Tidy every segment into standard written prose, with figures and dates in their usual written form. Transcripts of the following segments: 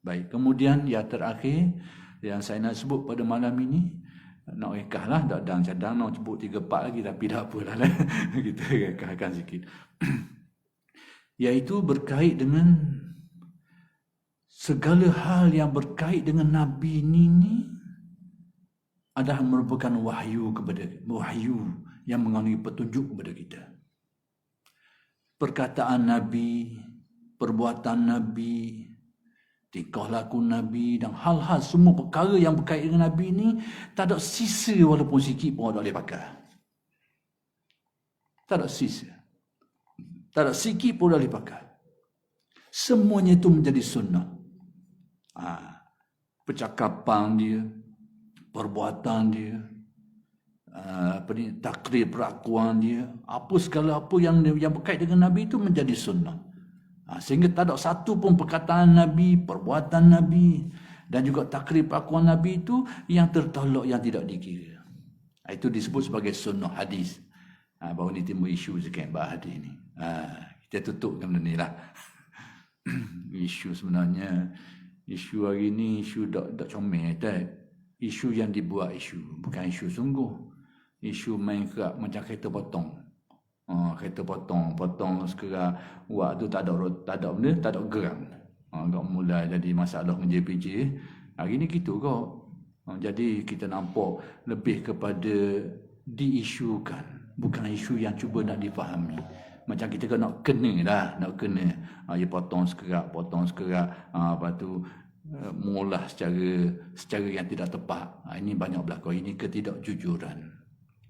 Baik, kemudian yang terakhir yang saya nak sebut pada malam ini, nak rekah lah, dan cadang nak sebut 3-4 lagi, tapi tak apalah lah. Kita rekahkan sikit. Iaitu berkait dengan segala hal yang berkait dengan Nabi ni adalah merupakan wahyu yang mengandungi petunjuk kepada kita. Perkataan Nabi, perbuatan Nabi, tingkah laku Nabi dan hal-hal semua perkara yang berkait dengan Nabi ni tak ada sisa walaupun sikit pun tak boleh pakai. Tak ada sisa. Tak ada sikit pun tak boleh pakai. Semuanya itu menjadi sunnah. Percakapan dia, perbuatan dia, takrir perakuan dia, segala apa yang berkait dengan Nabi itu menjadi sunnah. Sehingga tak ada satu pun perkataan Nabi, perbuatan Nabi dan juga takrir perakuan Nabi itu yang tertolak, yang tidak dikira. Itu disebut sebagai sunnah hadis. Baru ni timbul isu sikit bahas hadis ni. Kita tutupkan benda ni lah. Isu sebenarnya, isu hari ni isu tak comel tak. Isu yang dibuat isu, bukan isu sungguh. Isu main kerak macam kereta potong. Kereta potong sekarang waktu tak ada benda, tak ada geram. Agak mula jadi masalah dengan JPJ. Hari ni gitu kok. Jadi kita nampak lebih kepada diisukan, bukan isu yang cuba nak difahami. Macam kita kan nak kena. Ya potong sekerak. Lepas tu mengolah secara yang tidak tepat. Ini banyak berlaku. Ini ketidakjujuran.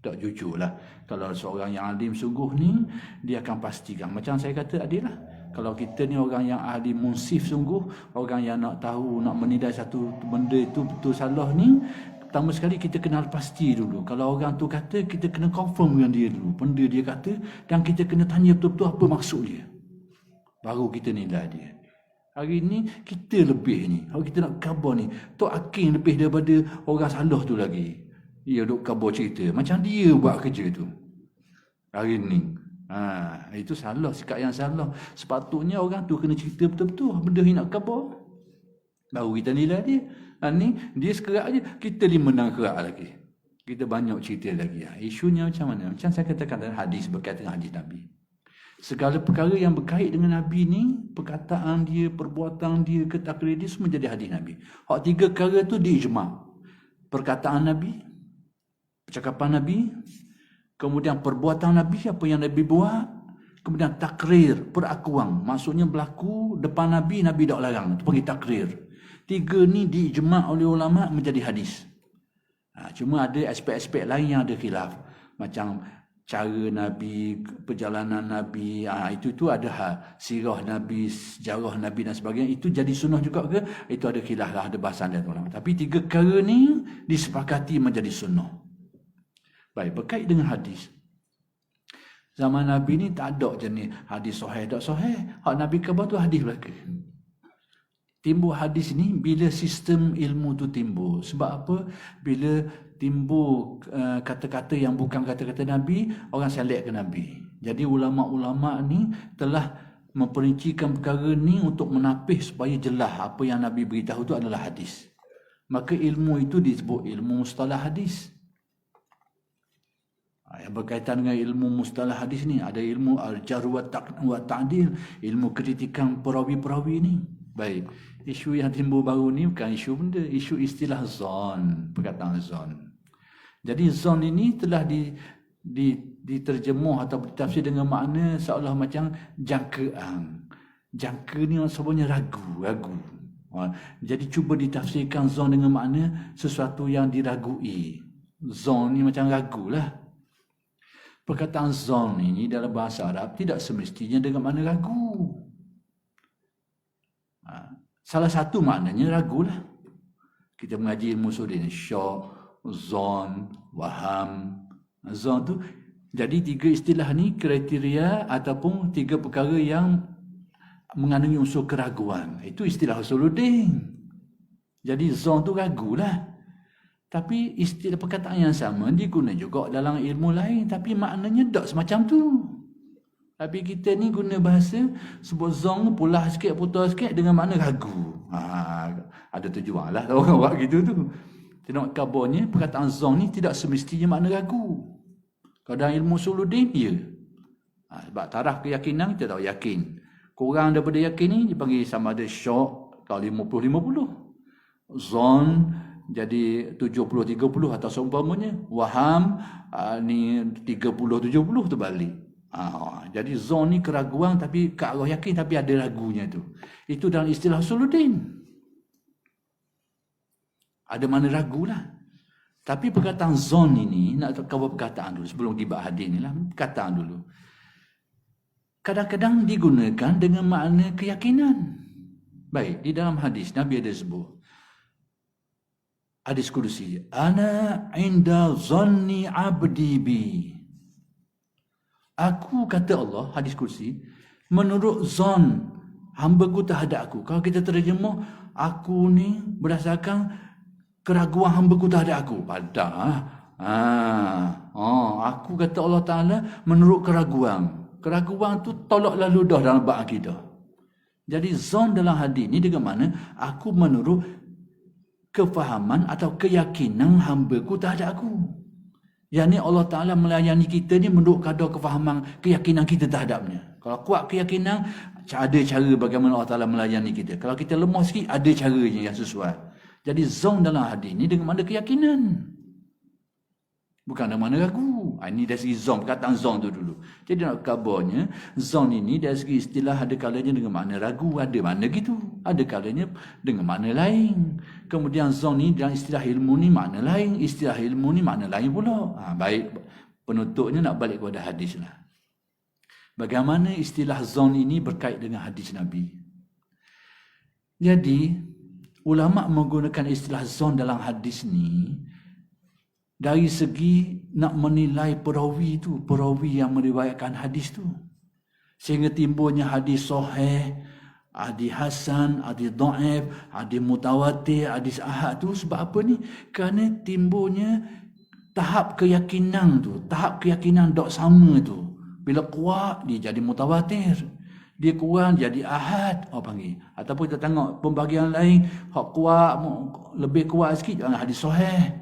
Tak jujur lah. Kalau seorang yang alim sungguh ni, dia akan pastikan. Macam saya kata tadi lah. Kalau kita ni orang yang ahli munsif sungguh, orang yang nak tahu, nak menilai satu benda itu betul salah ni, pertama sekali kita kenal pasti dulu. Kalau orang tu kata, kita kena confirm dengan dia dulu. Benda dia kata, dan kita kena tanya betul-betul apa maksud dia. Baru kita nilai dia. Hari ni, kita lebih ni. Kalau kita nak khabar ni, Tok Hakim lebih daripada orang salah tu lagi. Dia duk khabar cerita. Macam dia buat kerja tu. Hari ni. Itu salah, sikap yang salah. Sepatutnya orang tu kena cerita betul-betul benda yang nak khabar. Baru kita nilai dia. Ni dia sekerak je, kita 5-6 kerak lagi. Kita banyak cerita lagi. Isunya macam mana? Macam saya katakan dalam hadis, berkaitan dengan hadis Nabi. Segala perkara yang berkait dengan Nabi ni, perkataan dia, perbuatan dia, ketakrir dia, semua jadi hadis Nabi. Hak 3 perkara tu diijma'. Perkataan Nabi, percakapan Nabi, kemudian perbuatan Nabi, apa yang Nabi buat, kemudian takrir, perakuan. Maksudnya berlaku depan Nabi, Nabi tak larang. Itu panggil takrir. 3 ni diijma' oleh ulama' menjadi hadis. Cuma ada aspek-aspek lain yang ada khilaf. Macam cara Nabi, perjalanan Nabi, itu ada hal. Sirah Nabi, sejarah Nabi dan sebagainya. Itu jadi sunnah juga ke? Itu ada khilaf lah, ada bahasan dari ulama'. Tapi 3 perkara ni disepakati menjadi sunnah. Baik, berkait dengan hadis. Zaman Nabi ni tak ada jenis hadis sahih tak sahih. Hak Nabi khabar tu hadis belaka. Timbul hadis ni bila sistem ilmu tu timbul. Sebab apa? Bila timbul kata-kata yang bukan kata-kata Nabi, orang select ke Nabi. Jadi ulama'-ulama' ni telah memperincikan perkara ni untuk menapis supaya jelas apa yang Nabi beritahu tu adalah hadis. Maka ilmu itu disebut ilmu mustalah hadis. Yang berkaitan dengan ilmu mustalah hadis ni, ada ilmu al-jarh wa ta'dil, ilmu kritikan perawi-perawi ni. Baik, isu yang timbul baru ni bukan isu benda, isu istilah zon, perkataan zon. Jadi zon ini telah diterjemuh atau ditafsir dengan makna seolah macam jangkaan. Jangka ni sebenarnya ragu. Jadi cuba ditafsirkan zon dengan makna sesuatu yang diragui. Zon ni macam ragu lah. Perkataan zon ini dalam bahasa Arab tidak semestinya dengan makna ragu. Salah satu maknanya ragulah. Kita mengaji ilmu usul syak, zon, waham. Zon tu jadi 3 istilah ni kriteria ataupun 3 perkara yang mengandungi unsur keraguan. Itu istilah usuluddin. Jadi zon tu ragulah. Tapi istilah perkataan yang sama diguna juga dalam ilmu lain, tapi maknanya tak semacam tu. Tapi kita ni guna bahasa sebut zon pulah sikit, putus sikit dengan makna ragu. Ada tujuan lah orang buat gitu tu. Tengok kabarnya, perkataan zon ni tidak semestinya makna ragu. Kalau dalam ilmu usuluddin, ya. Sebab taraf keyakinan kita tahu yakin. Kurang daripada yakin ni dipanggil sama ada syok, kalau 50-50. Zon jadi 70-30 atau seumpamanya. Waham ni 30-70 terbalik. Jadi zon ni keraguan tapi ke arah yakin tapi ada ragunya tu. Itu dalam istilah usuluddin. Ada mana ragu lah. Tapi perkataan zon ini, nak cover perkataan dulu sebelum gibah hadis ni lah. Perkataan dulu. Kadang-kadang digunakan dengan makna keyakinan. Baik, di dalam hadis Nabi ada sebut. Hadis kursi. Ana inda zanni abdi bi. Aku, kata Allah, hadis kursi, menurut zon hamba-Ku terhadap aku. Kalau kita terjemah, aku ni berdasarkan keraguan hamba-Ku terhadap aku. Padahal, aku, kata Allah Ta'ala, menurut keraguan. Keraguan tu tolaklah ludah dalam bab akidah. Jadi zon dalam hadis ni dengan mana? Aku menurut kefahaman atau keyakinan hamba-Ku terhadap aku. Yang ni Allah Ta'ala melayani kita ni menurut kadar kefahaman keyakinan kita terhadapnya. Kalau kuat keyakinan, ada cara bagaimana Allah Ta'ala melayani kita. Kalau kita lemah sikit, ada caranya yang sesuai. Jadi zon dalam hadis ni dengan mana keyakinan. Bukan dengan mana ragu. Ini dari segi zon, perkataan zon tu dulu. Jadi nak kabarnya, zon ini dari segi istilah ada kalanya dengan makna ragu, ada makna gitu. Ada kalanya dengan makna lain. Kemudian zon ni dalam istilah ilmu ni makna lain, istilah ilmu ni makna lain pula. Baik, penutupnya nak balik kepada hadis lah. Bagaimana istilah zon ini berkait dengan hadis Nabi. Jadi, ulama menggunakan istilah zon dalam hadis ni dari segi nak menilai perawi tu, perawi yang meriwayatkan hadis tu. Sehingga timbulnya hadis sahih, hadis hasan, hadis dhaif, hadis mutawatir, hadis ahad tu sebab apa ni? Kerana timbulnya tahap keyakinan tu, tahap keyakinan dok sama tu. Bila kuat dia jadi mutawatir. Dia kurang jadi ahad, orang panggil. Ataupun kita tengok pembagian lain, hak kuat, lebih kuat sikit, hadis sahih.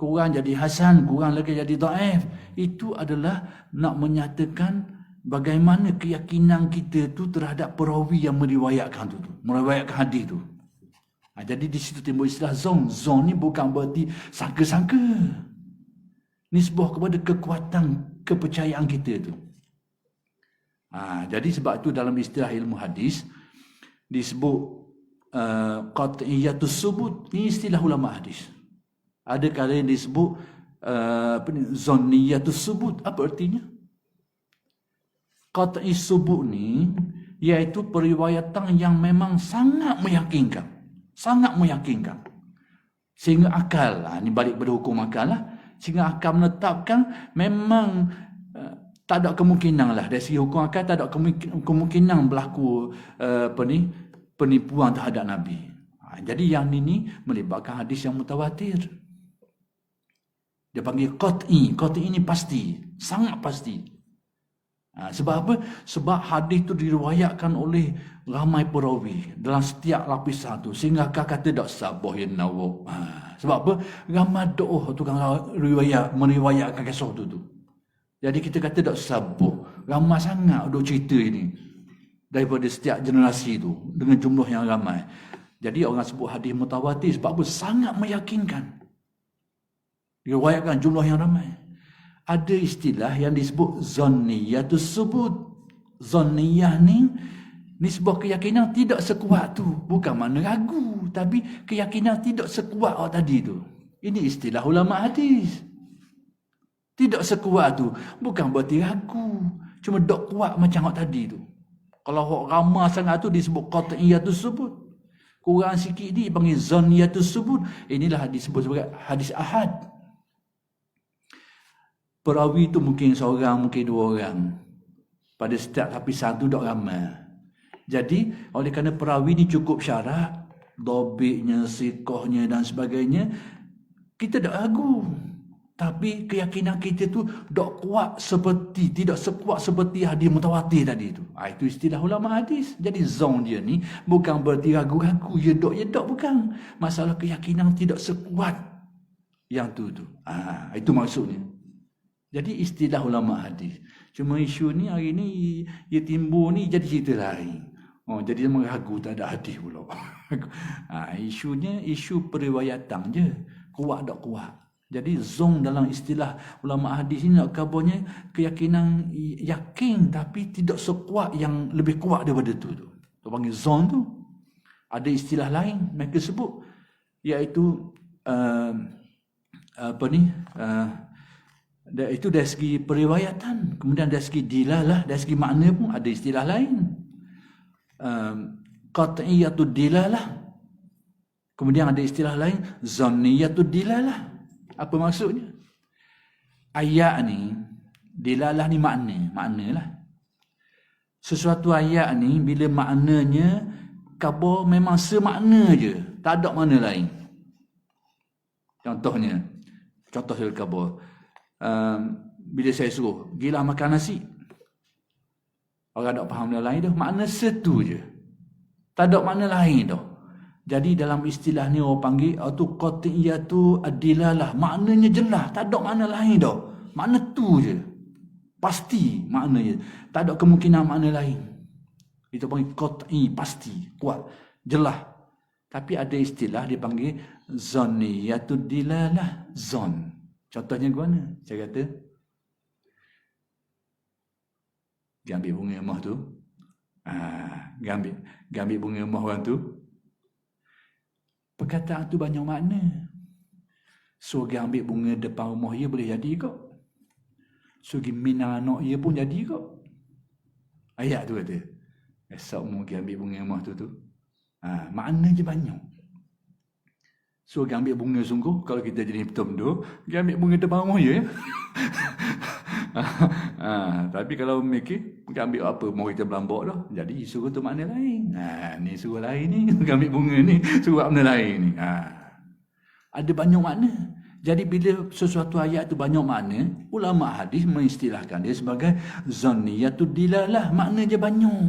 Kurang jadi hasan, kurang lagi jadi dhaif. Itu adalah nak menyatakan bagaimana keyakinan kita tu terhadap perawi yang meriwayatkan tu, meriwayatkan hadis tu. Jadi di situ timbul istilah zon. Zon ni bukan berarti sangka-sangka. Nisbah kepada kekuatan kepercayaan kita tu. Jadi sebab itu dalam istilah ilmu hadis disebut qat'iyatus subut. Ini istilah ulama hadis. Ada kala yang disebut zonniyatus subut. Apa artinya? Qat'i subut ni iaitu periwayatan yang memang sangat meyakinkan. Sangat meyakinkan. Sehingga akal, ni balik pada hukum akal lah. Sehingga akal menetapkan memang tak ada kemungkinan lah. Dari segi hukum akal tak ada kemungkinan berlaku penipuan terhadap Nabi. Jadi yang ini melibatkan hadis yang mutawatir. Dia panggil qat'i. Qat'i ini pasti. Sangat pasti. Sebab apa? Sebab hadis itu diriwayatkan oleh ramai perawi dalam setiap lapisan tu. Sehingga kata tak sabah yang nawab. Sebab apa? Ramai doa tukang meriwayatkan kisah tu. Jadi kita kata tak sabah. Ramai sangat duk cerita ini. Daripada setiap generasi tu. Dengan jumlah yang ramai. Jadi orang sebut hadis mutawatir sebab apa? Sangat meyakinkan. Diriwayatkan jumlah yang ramai. Ada istilah yang disebut zanniyatus subut. Zanniyah ni nisbah keyakinan tidak sekuat tu. Bukan makna ragu, tapi keyakinan tidak sekuat tadi tu. Ini istilah ulama hadis. Tidak sekuat tu bukan berarti ragu, cuma dok kuat macam hak tadi tu. Kalau hak ramai sangat tu disebut qat'iyatus subut. Kurang sikit ni panggil zanniyatus subut. Inilah disebut sebagai hadis ahad. Perawi itu mungkin seorang, mungkin dua orang. Pada setiap lapisan tu dok ramai. Jadi, oleh kerana perawi ni cukup syarat, dobitnya, sikohnya dan sebagainya, kita tak ragu. Tapi keyakinan kita tu tidak sekuat seperti hadis mutawatir tadi tu. Itu istilah ulama hadis. Jadi zon dia ni bukan berarti ragu-ragu, yedok bukan. Masalah keyakinan tidak sekuat yang tu. Itu maksudnya. Jadi istilah ulama hadis. Cuma isu ni hari ni ia timbul ni jadi cerita lain. Jadi dia meragu tak ada hadis pula. Isunya isu periwayatan je. Kuat tak kuat. Jadi zong dalam istilah ulama hadis ini nak kabarnya keyakinan yakin tapi tidak sekuat yang lebih kuat daripada tu. Tu panggil zong tu. Ada istilah lain mereka sebut iaitu itu dari segi periwayatan, kemudian dari segi dilalah, dari segi makna pun ada istilah lain. Qat'iyatud dilalah. Kemudian ada istilah lain zanniyatud dilalah. Apa maksudnya? Ayat ni, dilalah ni maknalah. Sesuatu ayat ni bila maknanya khabar memang semakna je, tak ada makna lain. Contoh saya khabar. Bila saya suruh gila makan nasi, orang tak faham makna lain dah, makna satu je, tak ada makna lain dah. Jadi dalam istilah ni orang panggil tu qat'iyatu ad-dilalah, maknanya jelas, tak ada makna lain dah, makna tu je, pasti maknanya, tak ada kemungkinan makna lain. Itu panggil qat'i, pasti, kuat, jelas. Tapi ada istilah dia panggil zanniyatud dilalah, zon. Contohnya ke mana? Saya kata, dia ambil bunga emah tu. Dia ambil bunga emah orang tu. Perkataan tu banyak makna. So, dia ambil bunga depan rumah dia boleh jadi kok. So, dia mina anak dia pun jadi kok. Ayat tu kata, esok mu dia ambil bunga emah tu. Makna je banyak. So, dia ambil bunga sungguh. Kalau kita jadi betul-betul, dia ambil bunga depan rumah dia. Tapi kalau mikir, dia ambil apa? Mau kita belambak dah. Jadi, suruh tu makna lain. Ni suruh lain ni. Dia ambil bunga ni, suruh makna lain ni. Ada banyak makna. Jadi, bila sesuatu ayat tu banyak makna, ulama hadis mengistilahkan dia sebagai zanniyatud dilalah. Makna je banyak.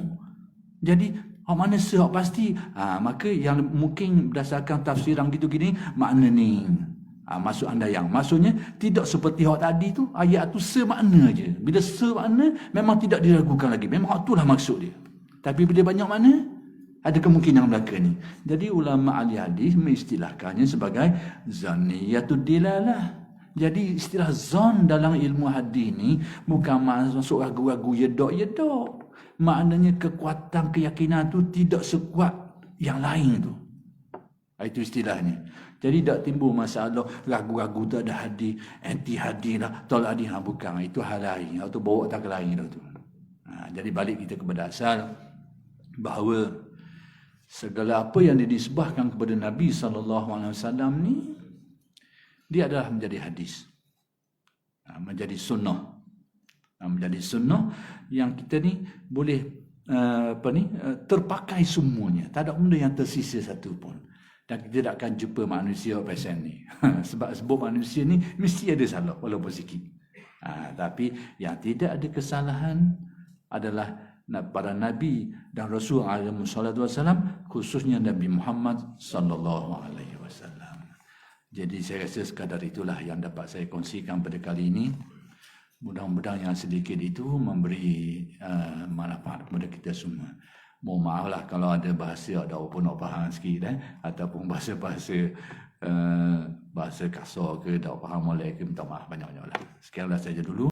Jadi, mana sehak pasti, maka yang mungkin berdasarkan tafsiran gitu gini, makna ni masuk andayang. Maksudnya tidak seperti hak tadi tu, ayat tu semakna je. Bila semakna memang tidak diragukan lagi, memang itulah maksud dia. Tapi bila banyak makna, ada kemungkinan belaka ni. Jadi ulama ahli hadis mengistilahkannya sebagai zanniyatud dilalah. Jadi istilah zon dalam ilmu hadis ni bukan masuk ragu-ragu, yedok. Maknanya kekuatan keyakinan tu tidak sekuat yang lain tu. Itu istilahnya. Jadi tak timbul masalah ragu-ragu tak ada hadis, anti hadis lah, tolak hadis. Bukan, itu hal lain. Itu bawa tak lain tu. Jadi balik kita kepada asal bahawa segala apa yang dinisbahkan kepada Nabi SAW ni, dia adalah menjadi hadis, menjadi sunnah. Menjadi sunnah yang kita ni boleh terpakai semuanya. Tak ada benda yang tersisa satu pun. Dan kita tak akan jumpa manusia pasal ni. Sebab manusia ni mesti ada salah walaupun sikit. Tapi yang tidak ada kesalahan adalah para nabi dan rasul alaihi wasallam, khususnya Nabi Muhammad sallallahu alaihi wasallam. Jadi saya rasa sekadar itulah yang dapat saya kongsikan pada kali ini. Mudah-mudahan yang sedikit itu memberi manfaat kepada kita semua. Mohon maaflah kalau ada bahasa ada apa nak faham sikit ataupun bahasa-bahasa bahasa kasar ke tak faham oleh, minta maaf banyak-banyaklah. Sekianlah saja dulu.